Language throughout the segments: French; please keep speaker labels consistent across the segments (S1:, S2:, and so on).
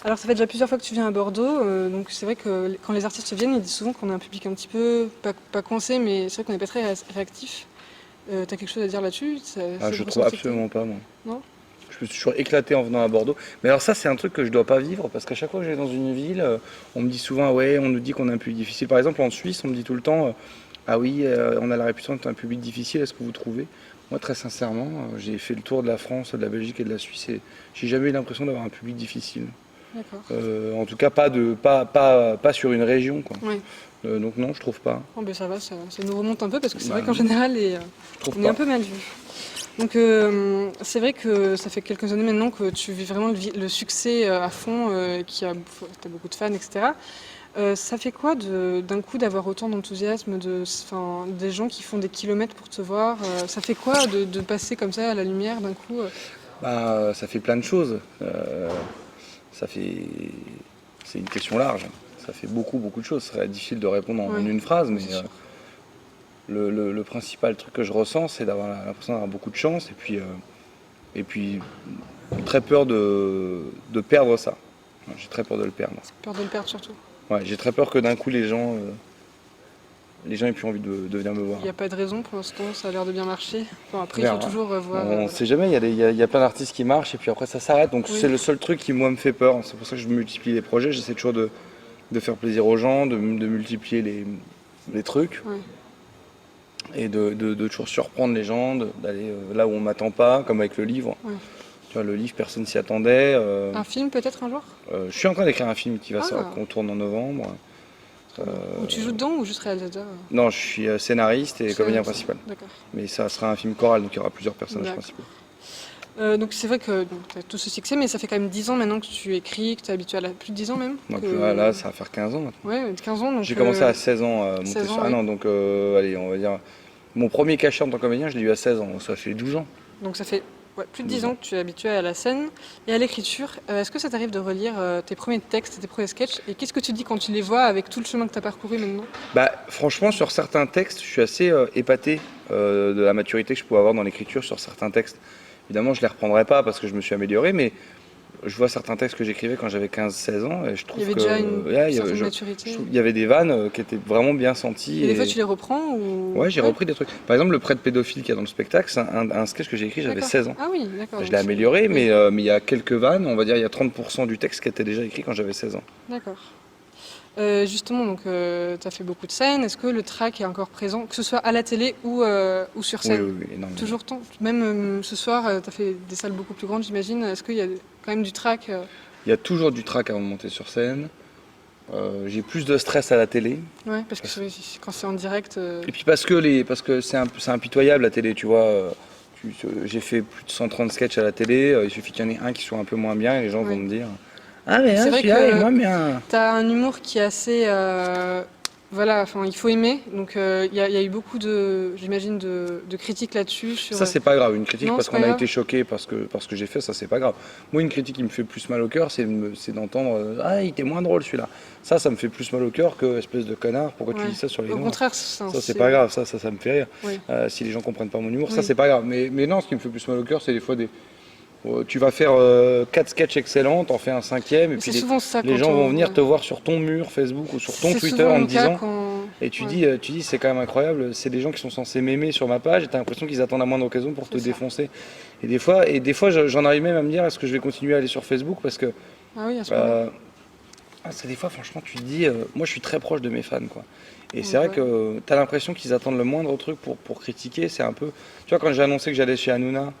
S1: Alors ça fait déjà plusieurs fois que tu viens à Bordeaux, donc c'est vrai que quand les artistes viennent, ils disent souvent qu'on a un public un petit peu, pas coincé, mais c'est vrai qu'on n'est pas très réactif. T'as quelque chose à dire là-dessus?
S2: Ah,
S1: C'est
S2: je
S1: le
S2: trouve
S1: ressenti que t'as?
S2: absolument pas, moi.
S1: Non?
S2: Je me suis toujours éclaté en venant à Bordeaux. Mais alors ça, c'est un truc que je dois pas vivre parce qu'à chaque fois que je vais dans une ville, on me dit souvent, ouais, on nous dit qu'on a un public difficile. Par exemple, en Suisse, on me dit tout le temps, ah oui, on a la réputation d'être un public difficile, est-ce que vous trouvez? Moi, très sincèrement, j'ai fait le tour de la France, de la Belgique et de la Suisse et j'ai jamais eu l'impression d'avoir un public difficile.
S1: D'accord.
S2: En tout cas, pas sur une région, quoi.
S1: Oui.
S2: Donc non, je trouve pas.
S1: Oh, ben ça va, ça nous remonte un peu parce que c'est
S2: Bah,
S1: vrai qu'en général,
S2: je trouve
S1: on est un
S2: pas.
S1: peu mal vu. Donc c'est vrai que ça fait quelques années maintenant que tu vis vraiment le succès à fond, t'as beaucoup de fans, etc. Ça fait quoi d'un coup d'avoir autant d'enthousiasme, des gens qui font des kilomètres pour te voir? Ça fait quoi de passer comme ça à la lumière d'un coup?
S2: Bah, ça fait plein de choses. Ça fait... C'est une question large. Ça fait beaucoup de choses. Ce serait difficile de répondre en
S1: Ouais,
S2: une phrase, mais
S1: c'est sûr.
S2: le principal truc que je ressens, c'est d'avoir l'impression d'avoir beaucoup de chance et puis très peur de perdre ça. J'ai très peur de le perdre.
S1: Peur de le perdre surtout.
S2: Ouais, j'ai très peur que d'un coup les gens aient plus envie de venir me voir.
S1: Il n'y a pas de raison pour l'instant, ça a l'air de bien marcher. Bon, après,
S2: On
S1: il faut
S2: verra.
S1: toujours voir.
S2: On sait jamais, il y a plein d'artistes qui marchent et puis après ça s'arrête. Donc
S1: Oui.
S2: c'est le seul truc qui moi me fait peur. C'est pour ça que je multiplie les projets. J'essaie toujours de faire plaisir aux gens, de multiplier les trucs
S1: Ouais.
S2: et de toujours surprendre les gens, d'aller là où on m'attend pas, comme avec le livre.
S1: Ouais.
S2: Tu vois, le livre, personne s'y attendait.
S1: Un film peut-être un jour?
S2: Je suis en train d'écrire un film
S1: Ah.
S2: qu'on tourne en novembre.
S1: Où tu joues dedans ou juste réalisateur?
S2: Non, je suis scénariste et comédien principal.
S1: D'accord.
S2: Mais ça sera un film choral, donc il y aura plusieurs personnages
S1: D'accord.
S2: principaux.
S1: Donc c'est vrai que tu as tout ce succès, mais ça fait quand même 10 ans maintenant que tu écris, que tu es habitué à plus de 10 ans même.
S2: Donc
S1: que...
S2: là, ça va faire 15 ans maintenant.
S1: Ouais, 15 ans.
S2: J'ai commencé à 16 ans à monter
S1: 16 ans,
S2: sur... Ah
S1: oui.
S2: non, donc allez, on va dire... Mon premier cachet en tant que comédien, je l'ai eu à 16 ans, ça fait 12 ans.
S1: Donc ça fait plus de 10
S2: 12
S1: ans
S2: ans.
S1: que tu es habitué à la scène et à l'écriture. Est-ce que ça t'arrive de relire tes premiers textes, tes premiers sketchs? Et qu'est-ce que tu dis quand tu les vois avec tout le chemin que tu as parcouru maintenant?
S2: Bah franchement, sur certains textes, je suis assez épaté de la maturité que je pouvais avoir dans l'écriture sur certains textes. Évidemment, je les reprendrai pas parce que je me suis amélioré, mais je vois certains textes que j'écrivais quand j'avais 15-16 ans et je trouve
S1: Il y avait
S2: que
S1: déjà une
S2: ouais,
S1: certaine maturité.
S2: il y avait des vannes qui étaient vraiment bien senties.
S1: Et des fois tu les reprends ou...
S2: Ouais, j'ai repris des trucs. Par exemple, le prêtre pédophile qu'il y a dans le spectacle, c'est un sketch que j'ai écrit, j'avais
S1: D'accord.
S2: 16 ans.
S1: Ah oui, d'accord.
S2: Je l'ai amélioré, mais il y a quelques vannes, on va dire il y a 30% du texte qui était déjà écrit quand j'avais 16 ans.
S1: D'accord. Justement, donc, tu as fait beaucoup de scènes. Est-ce que le track est encore présent, que ce soit à la télé ou sur
S2: Oui,
S1: scène?
S2: oui, énormément.
S1: Toujours tant. Même ce soir, tu as fait des salles beaucoup plus grandes, j'imagine. Est-ce qu'il y a quand même du track
S2: Il y a toujours du trac avant de monter sur scène. J'ai plus de stress à la télé.
S1: Ouais, parce que quand c'est en direct.
S2: Et puis parce que c'est impitoyable la télé, tu vois. J'ai fait plus de 130 sketchs à la télé, il suffit qu'il y en ait un qui soit un peu moins bien et les gens
S1: Ouais.
S2: vont me dire ah mais
S1: C'est vrai
S2: celui-là
S1: que
S2: est moins bien.
S1: tu as un humour qui est assez. Voilà, enfin, il faut aimer. Donc, il y a eu beaucoup j'imagine, de critiques là-dessus.
S2: Ça c'est pas grave, une critique
S1: Non,
S2: parce
S1: c'est
S2: qu'on
S1: pas
S2: a
S1: grave.
S2: été choqué parce que j'ai fait ça, c'est pas grave. Moi une critique qui me fait plus mal au cœur, c'est d'entendre ah il était moins drôle celui-là. Ça me fait plus mal au cœur que espèce de connard, pourquoi tu
S1: Ouais.
S2: dis ça sur les
S1: Au
S2: noirs?
S1: contraire,
S2: Ça c'est pas grave, ça me fait rire.
S1: Oui.
S2: Si les gens comprennent pas mon humour,
S1: Oui.
S2: ça c'est pas grave. Mais non, ce qui me fait plus mal au cœur, c'est des fois tu vas faire 4 sketchs excellents, t'en fais un cinquième, et
S1: C'est
S2: puis
S1: souvent ça
S2: les
S1: quand
S2: gens vont
S1: on-
S2: venir te voir sur ton mur Facebook ou sur ton
S1: C'est
S2: Twitter
S1: souvent
S2: en
S1: le
S2: te
S1: cas
S2: disant,
S1: quand...
S2: et tu
S1: Ouais.
S2: dis c'est quand même incroyable, c'est des gens qui sont censés m'aimer sur ma page, et t'as l'impression qu'ils attendent la moindre occasion pour te
S1: C'est ça.
S2: défoncer. Et des fois j'en arrive même à me dire, est-ce que je vais continuer à aller sur Facebook, parce que
S1: Ah oui, à ce moment-là.
S2: c'est des fois franchement tu te dis, moi je suis très proche de mes fans, quoi. Et c'est
S1: Ouais.
S2: vrai que t'as l'impression qu'ils attendent le moindre truc pour critiquer, c'est un peu... Tu vois, quand j'ai annoncé que j'allais chez Hanouna,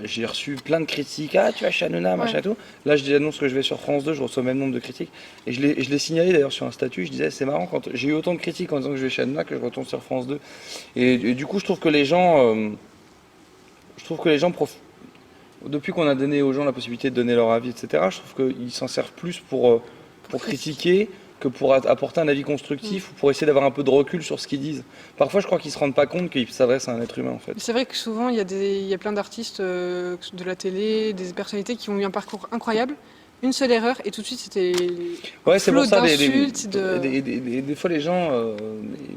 S2: j'ai reçu plein de critiques, ah tu vas chez Hanouna, machin
S1: Ouais.
S2: et tout. Là je annonce que je vais sur France 2, je reçois le même nombre de critiques. Et je l'ai signalé d'ailleurs sur un statut, je disais c'est marrant, quand j'ai eu autant de critiques en disant que je vais chez Hanouna que je retourne sur France 2. Et du coup je trouve que les gens, depuis qu'on a donné aux gens la possibilité de donner leur avis, etc., je trouve qu'ils s'en servent plus pour critiquer que pour apporter un avis constructif ou pour essayer d'avoir un peu de recul sur ce qu'ils disent. Parfois je crois qu'ils se rendent pas compte qu'ils s'adressent à un être humain en fait.
S1: C'est vrai que souvent, il y a plein d'artistes de la télé, des personnalités qui ont eu un parcours incroyable. Une seule erreur et tout de suite, c'était
S2: Ouais, c'est
S1: flot
S2: pour ça,
S1: d'insultes.
S2: des fois les gens,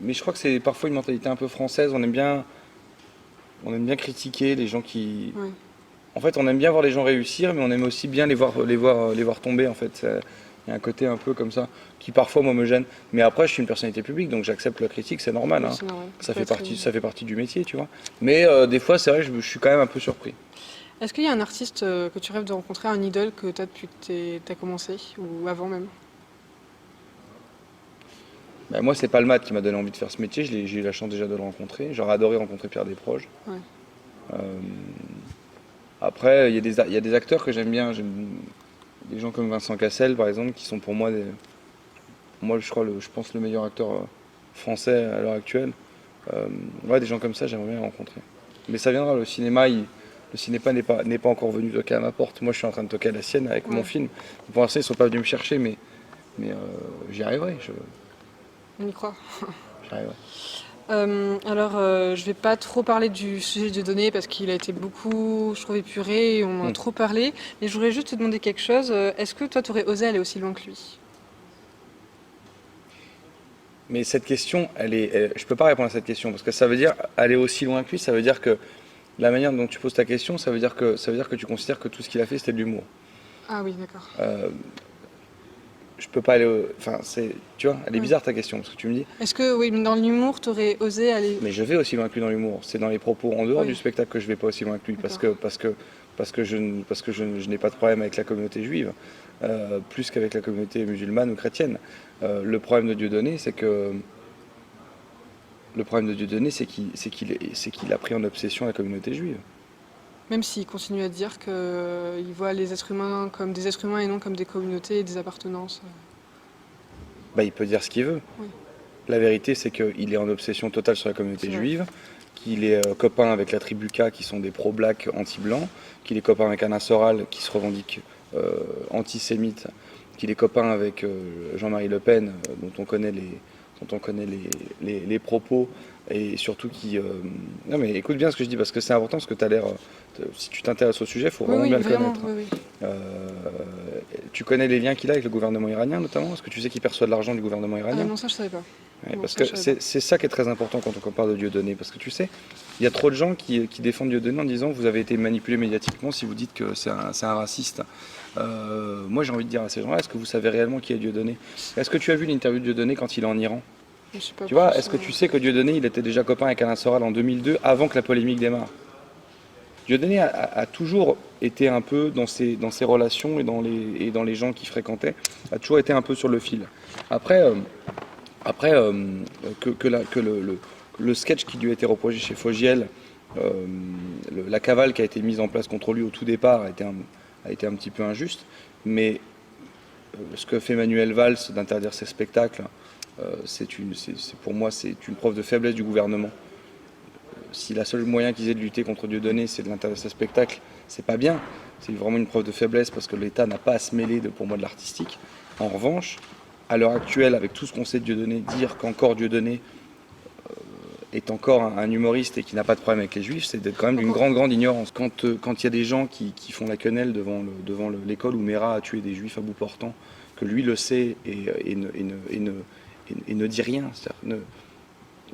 S2: mais je crois que c'est parfois une mentalité un peu française, on aime bien on aime bien critiquer les gens qui...
S1: Ouais.
S2: En fait, on aime bien voir les gens réussir, mais on aime aussi bien les voir tomber, en fait. Il y a un côté un peu comme ça, qui parfois, moi, me gêne. Mais après, je suis une personnalité publique, donc j'accepte la critique, c'est normal,
S1: Oui,
S2: hein.
S1: c'est normal.
S2: Ça fait partie du métier, tu vois. Mais des fois, c'est vrai que je suis quand même un peu surpris.
S1: Est-ce qu'il y a un artiste que tu rêves de rencontrer, un idole que tu as depuis que tu as commencé, ou avant même?
S2: Ben, moi, c'est Palmade qui m'a donné envie de faire ce métier. J'ai eu la chance déjà de le rencontrer. J'aurais adoré rencontrer Pierre Desproges.
S1: Ouais.
S2: Euh, Après, il y a des acteurs que j'aime bien. J'aime des gens comme Vincent Cassel, par exemple, qui sont pour moi, moi je crois, je pense, le meilleur acteur français à l'heure actuelle. Ouais, des gens comme ça, j'aimerais bien les rencontrer. Mais ça viendra, le cinéma n'est pas encore venu toquer à ma porte. Moi, je suis en train de toquer à la sienne avec mon
S1: Ouais.
S2: film. Pour l'instant, ils ne sont pas venus me chercher, mais j'y arriverai.
S1: On y croit.
S2: J'y arriverai.
S1: Alors, je vais pas trop parler du sujet de données parce qu'il a été beaucoup, je trouve, épuré et on en a trop parlé. Mais je voudrais juste te demander quelque chose. Est-ce que toi, tu aurais osé aller aussi loin que lui?
S2: Mais cette question, je peux pas répondre à cette question parce que ça veut dire aller aussi loin que lui. Ça veut dire que la manière dont tu poses ta question, ça veut dire que tu considères que tout ce qu'il a fait, c'était de l'humour.
S1: Ah oui, d'accord.
S2: Je peux pas aller. Enfin, tu vois, elle est
S1: Ouais.
S2: bizarre ta question, parce que tu me dis.
S1: Est-ce que, oui, dans l'humour, tu aurais osé aller...
S2: Mais je vais aussi loin que lui dans l'humour. C'est dans les propos en dehors
S1: Oui.
S2: du spectacle que je vais pas aussi loin que lui,
S1: D'accord.
S2: parce que je n'ai pas de problème avec la communauté juive, plus qu'avec la communauté musulmane ou chrétienne. Le problème de Dieudonné, c'est que le problème de Dieudonné, c'est qu'il a pris en obsession la communauté juive.
S1: Même s'il continue à dire qu'il voit les êtres humains comme des êtres humains et non comme des communautés et des appartenances.
S2: Bah, il peut dire ce qu'il veut.
S1: Oui,
S2: La vérité, c'est qu'il est en obsession totale sur la communauté
S1: c'est vrai.
S2: juive, qu'il est copain avec la tribu K, qui sont des pro-blacks anti-blancs, qu'il est copain avec Alain Soral, qui se revendique antisémite, qu'il est copain avec Jean-Marie Le Pen, dont on connaît les propos, et surtout qui... Non mais écoute bien ce que je dis, parce que c'est important, parce que tu as l'air... si tu t'intéresses au sujet, il faut
S1: Oui,
S2: vraiment
S1: oui,
S2: bien le
S1: vraiment,
S2: connaître.
S1: oui, oui.
S2: Euh, Tu connais les liens qu'il a avec le gouvernement iranien, notamment? Est-ce que tu sais qu'il perçoit de l'argent du gouvernement
S1: Ah
S2: iranien?
S1: non, ça je savais pas.
S2: Ouais,
S1: Non,
S2: parce
S1: ça
S2: que
S1: je savais pas.
S2: c'est ça qui est très important quand on parle de Dieudonné. Parce que tu sais, il y a trop de gens qui défendent Dieudonné en disant vous avez été manipulé médiatiquement si vous dites que c'est un raciste. Moi j'ai envie de dire à ces gens-là, est-ce que vous savez réellement qui est Dieudonné? Est-ce que tu as vu l'interview de Dieudonné quand il est en Iran?
S1: Je sais pas
S2: Tu vois,
S1: plus.
S2: est-ce que tu sais que Dieudonné il était déjà copain avec Alain Soral en 2002 avant que la polémique démarre? Dieudonné a toujours été un peu dans ses relations et dans les gens qu'il fréquentait, a toujours été un peu sur le fil. Après, après, le sketch qui lui a été reproché chez Fogiel, euh, la cavale qui a été mise en place contre lui au tout départ a été un petit peu injuste, mais ce que fait Manuel Valls d'interdire ses spectacles, pour moi c'est une preuve de faiblesse du gouvernement. Si la seule moyen qu'ils aient de lutter contre Dieudonné, c'est de l'interdire ses spectacles, c'est pas bien. C'est vraiment une preuve de faiblesse parce que l'État n'a pas à se mêler pour moi de l'artistique. En revanche, à l'heure actuelle, avec tout ce qu'on sait de Dieudonné, dire qu'encore Dieudonné est encore un humoriste et qui n'a pas de problème avec les juifs, c'est d'être quand même d'une grande ignorance. Quand il y a des gens qui font la quenelle devant l'école où Mera a tué des juifs à bout portant, que lui le sait et ne dit rien, c'est-à-dire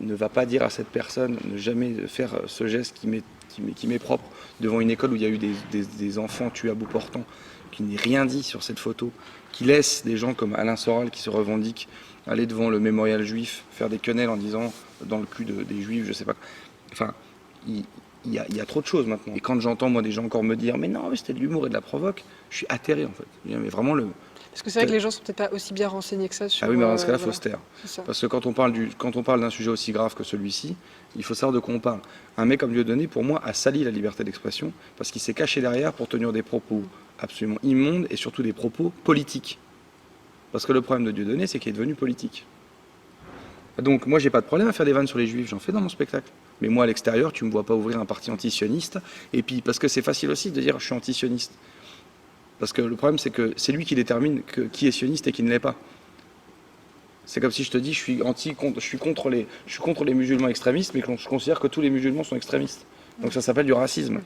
S2: ne va pas dire à cette personne, ne jamais faire ce geste qui m'est propre devant une école où il y a eu des enfants tués à bout portant, qui n'ait rien dit sur cette photo, qui laisse des gens comme Alain Soral qui se revendiquent aller devant le mémorial juif, faire des quenelles en disant dans le cul des juifs, je sais pas. Enfin, il y a trop de choses maintenant. Et quand j'entends moi des gens encore me dire mais non, mais c'était de l'humour et de la provoque, je suis atterré en fait. Je dis, mais vraiment
S1: Parce que c'est vrai que les gens sont peut-être pas aussi bien renseignés que ça sur...
S2: Ah oui, mais dans ce cas-là, il faut
S1: voilà,
S2: se taire.
S1: c'est ça.
S2: Parce que quand on parle d'un sujet aussi grave que celui-ci, il faut savoir de quoi on parle. Un mec comme Dieudonné, pour moi, a sali la liberté d'expression parce qu'il s'est caché derrière pour tenir des propos absolument immondes et surtout des propos politiques. Parce que le problème de Dieudonné, c'est qu'il est devenu politique. Donc moi, j'ai pas de problème à faire des vannes sur les juifs, j'en fais dans mon spectacle. Mais moi, à l'extérieur, tu me vois pas ouvrir un parti antisioniste. Et puis, parce que c'est facile aussi de dire je suis antisioniste. Parce que le problème, c'est que c'est lui qui détermine qui est sioniste et qui ne l'est pas. C'est comme si je te dis je suis contre les musulmans extrémistes, mais que je considère que tous les musulmans sont extrémistes. Donc ça s'appelle du racisme.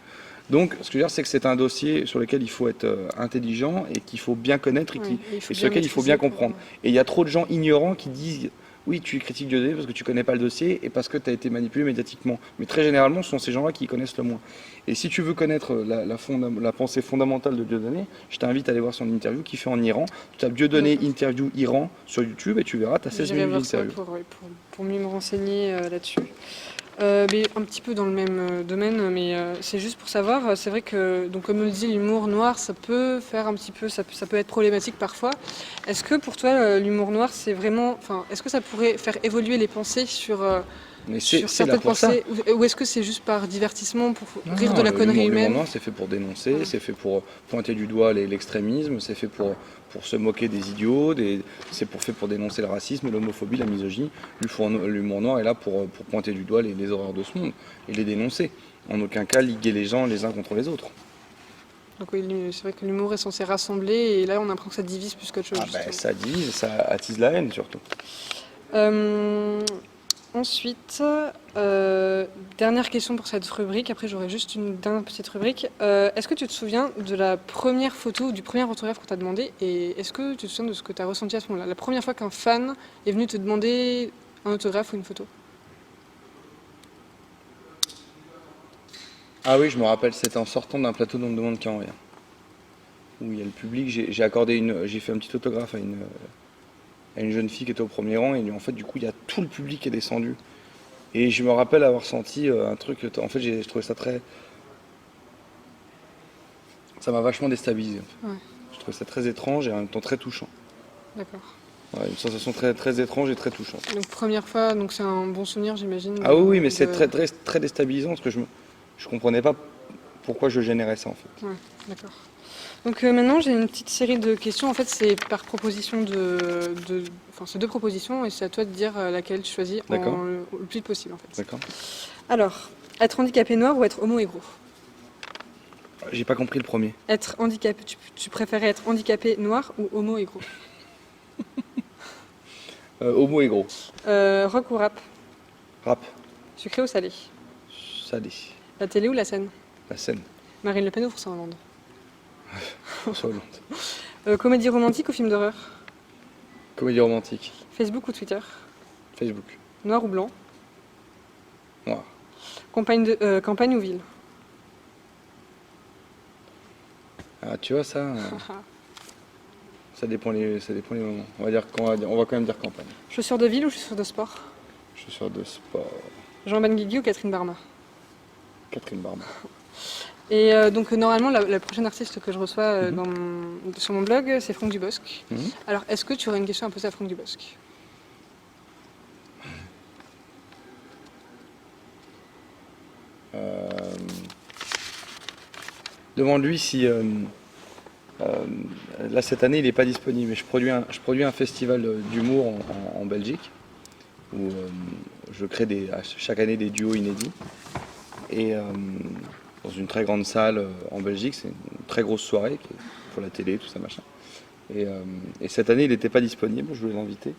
S2: Donc ce que je veux dire, c'est que c'est un dossier sur lequel il faut être intelligent et qu'il faut bien connaître
S1: Oui,
S2: et
S1: il faut
S2: sur lequel il faut
S1: maîtriser
S2: bien comprendre.
S1: pour...
S2: Et il y a trop de gens ignorants qui disent oui, tu critiques Dieudonné parce que tu connais pas le dossier et parce que tu as été manipulé médiatiquement. Mais très généralement, ce sont ces gens-là qui connaissent le moins. Et si tu veux connaître la pensée fondamentale de Dieudonné, je t'invite à aller voir son interview qu'il fait en Iran. Tu tapes Dieudonné
S1: D'accord.
S2: interview Iran sur YouTube et tu verras, tu as 16
S1: J'irai
S2: minutes
S1: voir ça
S2: d'interview.
S1: pour mieux me renseigner là-dessus. Mais un petit peu dans le même domaine, mais c'est juste pour savoir, c'est vrai que, donc, comme on le dit, l'humour noir, ça peut faire un petit peu, ça peut être problématique parfois. Est-ce que pour toi, l'humour noir, c'est vraiment, enfin, est-ce que ça pourrait faire évoluer les pensées
S2: Mais
S1: sur
S2: c'est là
S1: certaines
S2: pour ça.
S1: pensées, ou est-ce que c'est juste par divertissement, pour
S2: Non,
S1: rire de
S2: non,
S1: la connerie
S2: l'humour
S1: humaine?
S2: noir, c'est fait pour dénoncer,
S1: Ouais.
S2: c'est fait pour pointer du doigt l'extrémisme, c'est fait pour se moquer des idiots, c'est fait pour dénoncer le racisme, l'homophobie, la misogynie. L'humour noir est là pour pointer du doigt les horreurs de ce monde et les dénoncer. En aucun cas liguer les gens les uns contre les autres.
S1: Donc oui, c'est vrai que l'humour est censé rassembler, et là, on apprend que ça divise plus qu'autre chose,
S2: Ah ben
S1: justement.
S2: ça divise, ça attise la haine surtout.
S1: Euh, Ensuite, dernière question pour cette rubrique. Après, j'aurai juste une dernière petite rubrique. Est-ce que tu te souviens de la première photo ou du premier autographe qu'on t'a demandé? Et est-ce que tu te souviens de ce que tu as ressenti à ce moment-là? La première fois qu'un fan est venu te demander un autographe ou une photo?
S2: Ah oui, je me rappelle, c'était en sortant d'un plateau d'On ne demande qu'à en rien. Où il y a le public, j'ai fait un petit autographe à une jeune fille qui était au premier rang et en fait du coup il y a tout le public qui est descendu. Et je me rappelle avoir senti un truc, en fait j'ai trouvé ça ça m'a vachement déstabilisé. En fait.
S1: Ouais,
S2: Je trouvais ça très étrange et en même temps très touchant.
S1: d'accord.
S2: Ouais, une sensation très, très étrange et très touchante.
S1: Donc première fois, donc c'est un bon souvenir, j'imagine.
S2: Ah oui, oui, mais c'est très, très, très déstabilisant parce que je comprenais pas pourquoi je générais ça en fait.
S1: Ouais, d'accord. Donc maintenant, j'ai une petite série de questions. En fait, c'est par proposition enfin, c'est deux propositions, et c'est à toi de dire laquelle tu choisis
S2: D'accord.
S1: le plus vite possible, en fait.
S2: D'accord.
S1: Alors, être handicapé noir ou être homo et gros?
S2: J'ai pas compris le premier.
S1: Être handicapé, tu préférais être handicapé noir ou homo et gros?
S2: Homo et gros.
S1: Rock ou rap?
S2: Rap.
S1: Sucré ou salé?
S2: Salé.
S1: La télé ou la scène?
S2: La scène.
S1: Marine Le Pen ou François Hollande?
S2: François Hollande.
S1: Comédie romantique ou film d'horreur?
S2: Comédie romantique.
S1: Facebook ou Twitter?
S2: Facebook.
S1: Noir ou blanc?
S2: Noir.
S1: Campagne ou ville?
S2: Ah, tu vois ça, ça dépend les moments. On va quand même dire campagne.
S1: Chaussures de ville ou chaussures de sport?
S2: Chaussures de sport.
S1: Jean Benguigui ou Catherine Barma?
S2: Catherine Barma.
S1: Et donc normalement, la prochaine artiste que je reçois sur mon blog, c'est Franck Dubosc.
S2: Mhm.
S1: Alors, est-ce que tu aurais une question à poser à Franck Dubosc?
S2: Euh, Demande-lui si là cette année il n'est pas disponible. Mais je produis un festival d'humour en Belgique où je crée chaque année des duos inédits et dans une très grande salle en Belgique. C'est une très grosse soirée pour la télé, tout ça machin. Et cette année il n'était pas disponible. Je voulais l'inviter et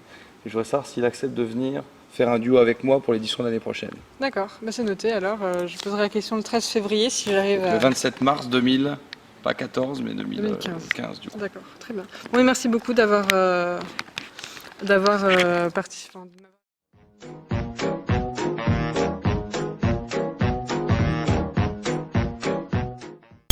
S2: je voudrais savoir s'il accepte de venir faire un duo avec moi pour l'édition de l'année prochaine.
S1: D'accord, bah c'est noté. Alors, je poserai la question le 13 février si j'arrive
S2: Le
S1: à...
S2: 27 mars 2000, pas 14 mais
S1: 2015.
S2: 2015 du coup.
S1: D'accord, très bien. Bon, et merci beaucoup d'avoir participé.